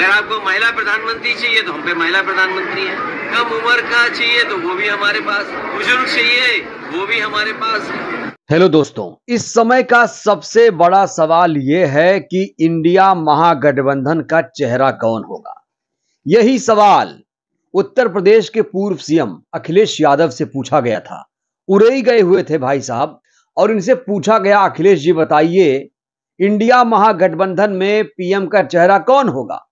अगर आपको महिला प्रधानमंत्री चाहिए तो हम पे महिला प्रधानमंत्री है। कम उम्र का चाहिए तो वो भी हमारे पास, बुजुर्ग चाहिए वो भी हमारे पास है। हेलो दोस्तों, इस समय का सबसे बड़ा सवाल यह है कि इंडिया महागठबंधन का चेहरा कौन होगा। यही सवाल उत्तर प्रदेश के पूर्व सीएम अखिलेश यादव से पूछा गया था। उड़े गए हुए थे भाई साहब, और इनसे पूछा गया, अखिलेश जी बताइए इंडिया महागठबंधन में पीएम का चेहरा कौन होगा।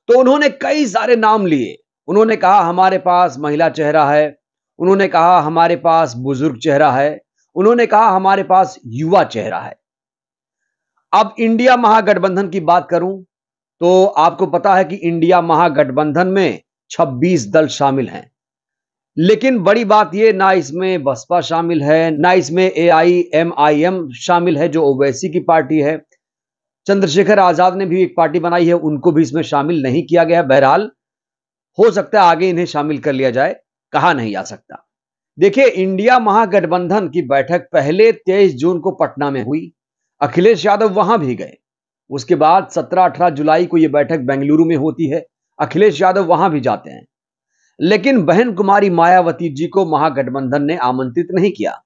तो उन्होंने कई सारे नाम लिए। उन्होंने कहा हमारे पास महिला चेहरा है, उन्होंने कहा हमारे पास बुजुर्ग चेहरा है, उन्होंने कहा हमारे पास युवा चेहरा है। अब इंडिया महागठबंधन की बात करूं तो आपको पता है कि इंडिया महागठबंधन में 26 दल शामिल हैं। लेकिन बड़ी बात यह, ना इसमें बसपा शामिल है, ना इसमें AIMIM शामिल है जो ओवैसी की पार्टी है। चंद्रशेखर आजाद ने भी एक पार्टी बनाई है, उनको भी इसमें शामिल नहीं किया गया। बहरहाल हो सकता है आगे इन्हें शामिल कर लिया जाए, कहा नहीं जा सकता। देखिए, इंडिया महागठबंधन की बैठक पहले 23 जून को पटना में हुई। अखिलेश यादव वहां भी गए। उसके बाद 17-18 जुलाई को यह बैठक बेंगलुरु में होती है। अखिलेश यादव वहां भी जाते हैं, लेकिन बहन कुमारी मायावती जी को महागठबंधन ने आमंत्रित नहीं किया।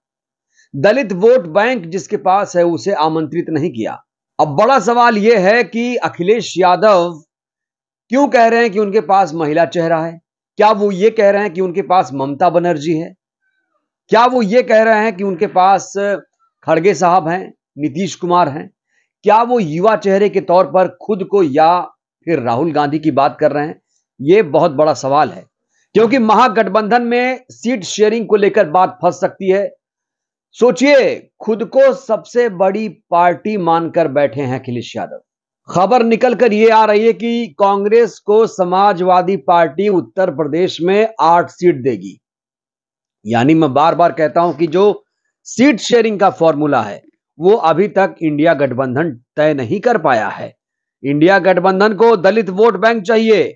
दलित वोट बैंक जिसके पास है उसे आमंत्रित नहीं किया। अब बड़ा सवाल यह है कि अखिलेश यादव क्यों कह रहे हैं कि उनके पास महिला चेहरा है। क्या वो ये कह रहे हैं कि उनके पास ममता बनर्जी है? क्या वो ये कह रहे हैं कि उनके पास खड़गे साहब हैं, नीतीश कुमार हैं? क्या वो युवा चेहरे के तौर पर खुद को या फिर राहुल गांधी की बात कर रहे हैं? यह बहुत बड़ा सवाल है, क्योंकि महागठबंधन में सीट शेयरिंग को लेकर बात फंस सकती है। सोचिए, खुद को सबसे बड़ी पार्टी मानकर बैठे हैं अखिलेश यादव। खबर निकलकर यह आ रही है कि कांग्रेस को समाजवादी पार्टी उत्तर प्रदेश में 8 सीट देगी। यानी मैं बार बार कहता हूं कि जो सीट शेयरिंग का फॉर्मूला है वो अभी तक इंडिया गठबंधन तय नहीं कर पाया है। इंडिया गठबंधन को दलित वोट बैंक चाहिए,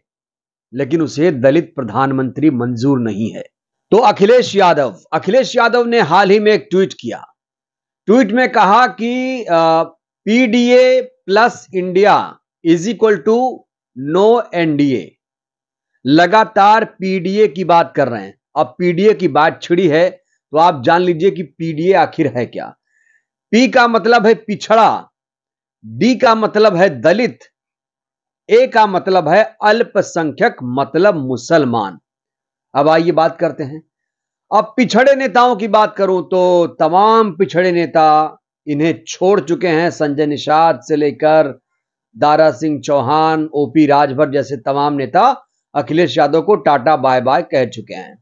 लेकिन उसे दलित प्रधानमंत्री मंजूर नहीं है। तो अखिलेश यादव ने हाल ही में एक ट्वीट किया। ट्वीट में कहा कि PDA plus India is equal to no NDA। लगातार PDA की बात कर रहे हैं। अब PDA की बात छिड़ी है तो आप जान लीजिए कि PDA आखिर है क्या। P का मतलब है पिछड़ा, D का मतलब है दलित, A का मतलब है अल्पसंख्यक मतलब मुसलमान। अब आइए बात करते हैं। अब पिछड़े नेताओं की बात करूं तो तमाम पिछड़े नेता इन्हें छोड़ चुके हैं। संजय निषाद से लेकर दारा सिंह चौहान, OP राजभर जैसे तमाम नेता अखिलेश यादव को टाटा बाय बाय कह चुके हैं।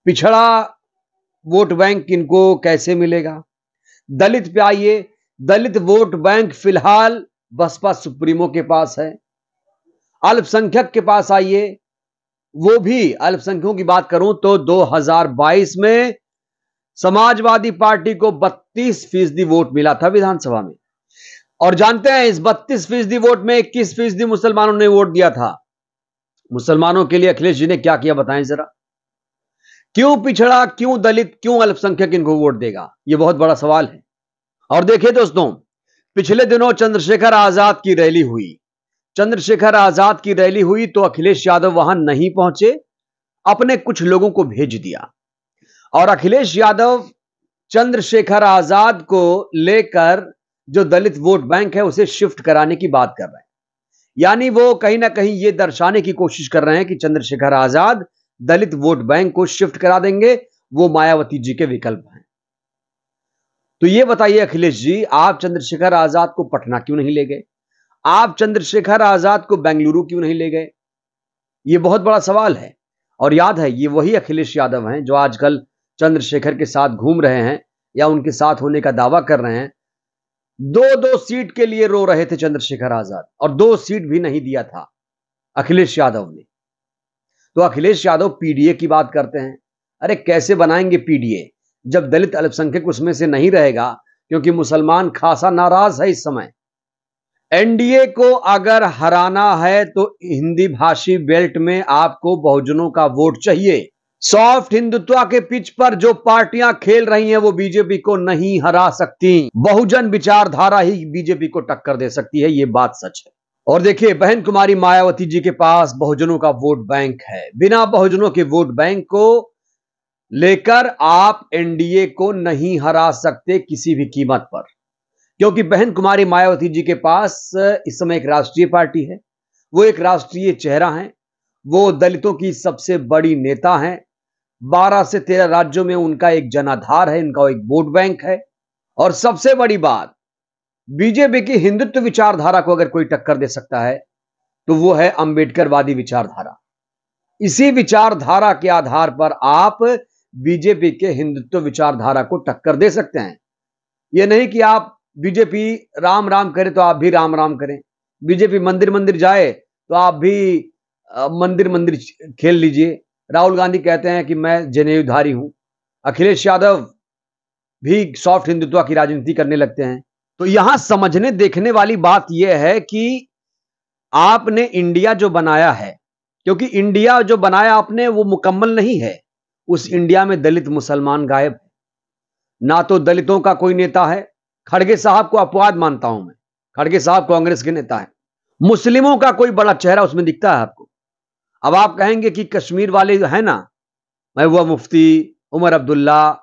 पिछड़ा वोट बैंक इनको कैसे मिलेगा? दलित पे आइए। दलित वोट बैंक फिलहाल बसपा सुप्रीमो के पास है। अल्पसंख्यक के पास आइए, वो भी अल्पसंख्यकों की बात करूं तो 2022 में समाजवादी पार्टी को 32% वोट मिला था विधानसभा में। और जानते हैं इस 32% वोट में 21% मुसलमानों ने वोट दिया था। मुसलमानों के लिए अखिलेश जी ने क्या किया बताएं जरा। क्यों पिछड़ा, क्यों दलित, क्यों अल्पसंख्यक इनको वोट देगा? यह बहुत बड़ा सवाल है। और देखिए दोस्तों, पिछले दिनों चंद्रशेखर आजाद की रैली हुई। चंद्रशेखर आजाद की रैली हुई तो अखिलेश यादव वहां नहीं पहुंचे, अपने कुछ लोगों को भेज दिया। और अखिलेश यादव चंद्रशेखर आजाद को लेकर जो दलित वोट बैंक है उसे शिफ्ट कराने की बात कर रहे हैं। यानी वो कहीं ना कहीं ये दर्शाने की कोशिश कर रहे हैं कि चंद्रशेखर आजाद दलित वोट बैंक को शिफ्ट करा देंगे, वो मायावती जी के विकल्प हैं। तो ये बताइए अखिलेश जी, आप चंद्रशेखर आजाद को पटना क्यों नहीं ले गए? आप चंद्रशेखर आजाद को बेंगलुरु क्यों नहीं ले गए? यह बहुत बड़ा सवाल है। और याद है, ये वही अखिलेश यादव हैं जो आजकल चंद्रशेखर के साथ घूम रहे हैं या उनके साथ होने का दावा कर रहे हैं। 2-2 सीट के लिए रो रहे थे चंद्रशेखर आजाद, और 2 सीट भी नहीं दिया था अखिलेश यादव ने। तो अखिलेश यादव PDA की बात करते हैं। अरे कैसे बनाएंगे PDA जब दलित अल्पसंख्यक उसमें से नहीं रहेगा, क्योंकि मुसलमान खासा नाराज है इस समय। NDA को अगर हराना है तो हिंदी भाषी बेल्ट में आपको बहुजनों का वोट चाहिए। सॉफ्ट हिंदुत्व के पिच पर जो पार्टियां खेल रही हैं वो बीजेपी को नहीं हरा सकती। बहुजन विचारधारा ही बीजेपी को टक्कर दे सकती है, ये बात सच है। और देखिए, बहन कुमारी मायावती जी के पास बहुजनों का वोट बैंक है। बिना बहुजनों के वोट बैंक को लेकर आप एनडीए को नहीं हरा सकते किसी भी कीमत पर, क्योंकि बहन कुमारी मायावती जी के पास इस समय एक राष्ट्रीय पार्टी है, वो एक राष्ट्रीय चेहरा है, वो दलितों की सबसे बड़ी नेता हैं। 12 से 13 राज्यों में उनका एक जनाधार है, उनका एक वोट बैंक है। और सबसे बड़ी बात, बीजेपी की हिंदुत्व विचारधारा को अगर कोई टक्कर दे सकता है तो वो है अंबेडकरवादी विचारधारा। इसी विचारधारा के आधार पर आप बीजेपी के हिंदुत्व विचारधारा को टक्कर दे सकते हैं। यह नहीं कि आप बीजेपी राम राम करे तो आप भी राम राम करें, बीजेपी मंदिर मंदिर जाए तो आप भी मंदिर मंदिर खेल लीजिए। राहुल गांधी कहते हैं कि मैं जनेऊधारी हूं, अखिलेश यादव भी सॉफ्ट हिंदुत्व की राजनीति करने लगते हैं। तो यहां समझने देखने वाली बात यह है कि आपने इंडिया जो बनाया है, क्योंकि इंडिया जो बनाया आपने वो मुकम्मल नहीं है। उस इंडिया में दलित मुसलमान गायब है, ना तो दलितों का कोई नेता है। खड़गे साहब को अपवाद मानता हूं मैं, खड़गे साहब कांग्रेस के नेता हैं। मुस्लिमों का कोई बड़ा चेहरा उसमें दिखता है आपको। अब आप कहेंगे कि कश्मीर वाले है ना, महबूबा मुफ्ती, उमर अब्दुल्ला,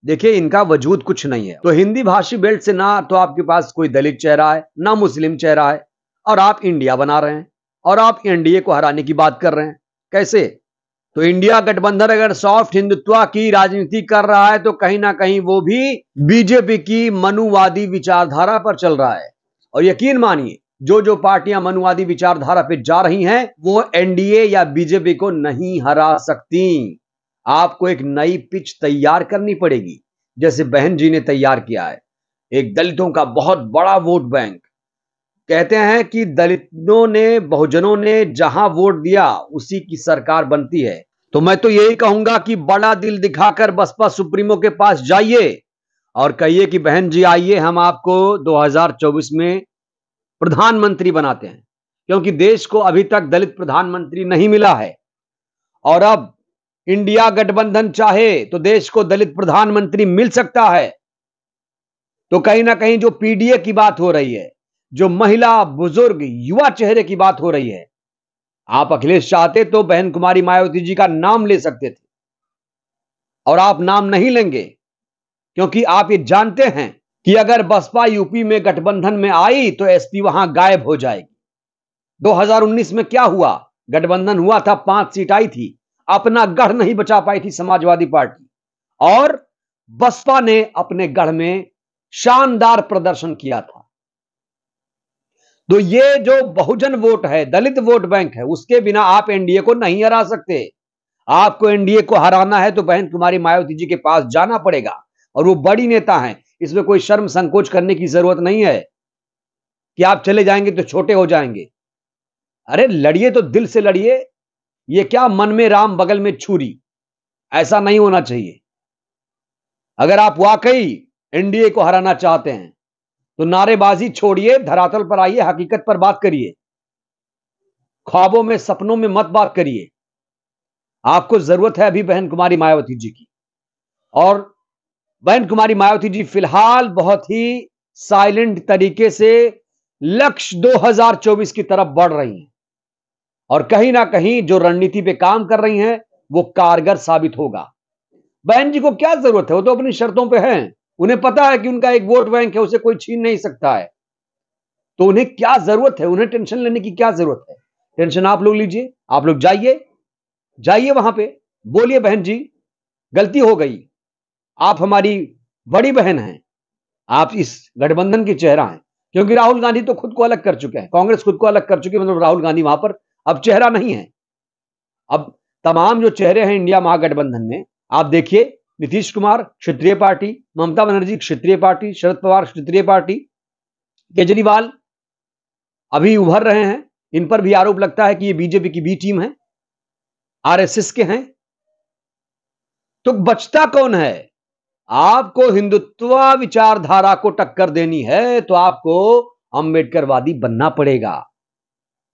देखिए इनका वजूद कुछ नहीं है। तो हिंदी भाषी बेल्ट से ना तो आपके पास कोई दलित चेहरा है, ना मुस्लिम चेहरा है, और आप इंडिया बना रहे हैं और आप एनडीए को हराने की बात कर रहे हैं। कैसे? तो इंडिया गठबंधन अगर सॉफ्ट हिंदुत्व की राजनीति कर रहा है तो कहीं ना कहीं वो भी बीजेपी की मनुवादी विचारधारा पर चल रहा है। और यकीन मानिए, जो जो पार्टियां मनुवादी विचारधारा पे जा रही हैं वो एनडीए या बीजेपी को नहीं हरा सकती। आपको एक नई पिच तैयार करनी पड़ेगी, जैसे बहन जी ने तैयार किया है। एक दलितों का बहुत बड़ा वोट बैंक। कहते हैं कि दलितों ने, बहुजनों ने जहां वोट दिया उसी की सरकार बनती है। तो मैं तो यही कहूंगा कि बड़ा दिल दिखाकर बसपा सुप्रीमो के पास जाइए और कहिए कि बहन जी आइए, हम आपको 2024 में प्रधानमंत्री बनाते हैं, क्योंकि देश को अभी तक दलित प्रधानमंत्री नहीं मिला है। और अब इंडिया गठबंधन चाहे तो देश को दलित प्रधानमंत्री मिल सकता है। तो कहीं ना कहीं जो पीडीए की बात हो रही है, जो महिला, बुजुर्ग, युवा चेहरे की बात हो रही है, आप अखिलेश चाहते तो बहन कुमारी मायावती जी का नाम ले सकते थे, और आप नाम नहीं लेंगे क्योंकि आप ये जानते हैं कि अगर बसपा यूपी में गठबंधन में आई तो एसपी वहां गायब हो जाएगी। 2019 में क्या हुआ? गठबंधन हुआ था, 5 सीट आई थी, अपना गढ़ नहीं बचा पाई थी समाजवादी पार्टी, और बसपा ने अपने गढ़ में शानदार प्रदर्शन किया था। तो ये जो बहुजन वोट है, दलित वोट बैंक है, उसके बिना आप एनडीए को नहीं हरा सकते। आपको एनडीए को हराना है तो बहन कुमारी मायावती जी के पास जाना पड़ेगा, और वो बड़ी नेता हैं, इसमें कोई शर्म संकोच करने की जरूरत नहीं है कि आप चले जाएंगे तो छोटे हो जाएंगे। अरे लड़िए तो दिल से लड़िए। ये क्या मन में राम बगल में छुरी, ऐसा नहीं होना चाहिए। अगर आप वाकई एनडीए को हराना चाहते हैं तो नारेबाजी छोड़िए, धरातल पर आइए, हकीकत पर बात करिए, ख्वाबों में, सपनों में मत बात करिए। आपको जरूरत है अभी बहन कुमारी मायावती जी की, और बहन कुमारी मायावती जी फिलहाल बहुत ही साइलेंट तरीके से लक्ष्य 2024 की तरफ बढ़ रही हैं, और कहीं ना कहीं जो रणनीति पे काम कर रही हैं वो कारगर साबित होगा। बहन जी को क्या जरूरत है, वो तो अपनी शर्तों पे हैं, उन्हें पता है कि उनका एक वोट बैंक है, उसे कोई छीन नहीं सकता है। तो उन्हें क्या जरूरत है, उन्हें टेंशन लेने की क्या जरूरत है? टेंशन आप लोग लीजिए, आप लोग जाइए, जाइए वहां पे, बोलिए बहन जी गलती हो गई, आप हमारी बड़ी बहन हैं, आप इस गठबंधन की चेहरा हैं। क्योंकि राहुल गांधी तो खुद को अलग कर चुके हैं, कांग्रेस खुद को अलग कर चुकी है, मतलब राहुल गांधी वहां पर अब चेहरा नहीं है। अब तमाम जो चेहरे हैं इंडिया महागठबंधन में, आप देखिए, नीतीश कुमार क्षत्रिय पार्टी, ममता बनर्जी क्षत्रिय पार्टी, शरद पवार क्षत्रिय पार्टी, केजरीवाल अभी उभर रहे हैं, इन पर भी आरोप लगता है कि ये बीजेपी की बी टीम है, आरएसएस के हैं। तो बचता कौन है? आपको हिंदुत्व विचारधारा को टक्कर देनी है तो आपको अंबेडकरवादी बनना पड़ेगा,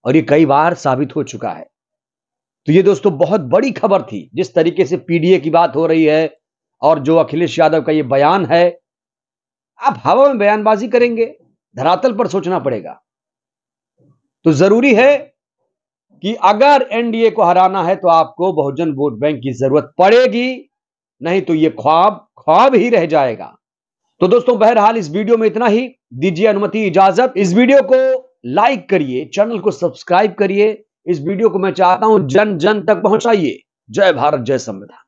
और ये कई बार साबित हो चुका है। तो ये दोस्तों बहुत बड़ी खबर थी, जिस तरीके से पीडीए की बात हो रही है और जो अखिलेश यादव का ये बयान है। आप हवा में बयानबाजी करेंगे, धरातल पर सोचना पड़ेगा। तो जरूरी है कि अगर एनडीए को हराना है तो आपको बहुजन वोट बैंक की जरूरत पड़ेगी, नहीं तो यह ख्वाब ही रह जाएगा। तो दोस्तों, बहरहाल इस वीडियो में इतना ही। दीजिए अनुमति, इजाजत। इस वीडियो को लाइक करिए, चैनल को सब्सक्राइब करिए। इस वीडियो को मैं चाहता हूं जन जन तक पहुंचाइए। जय भारत, जय संविधान।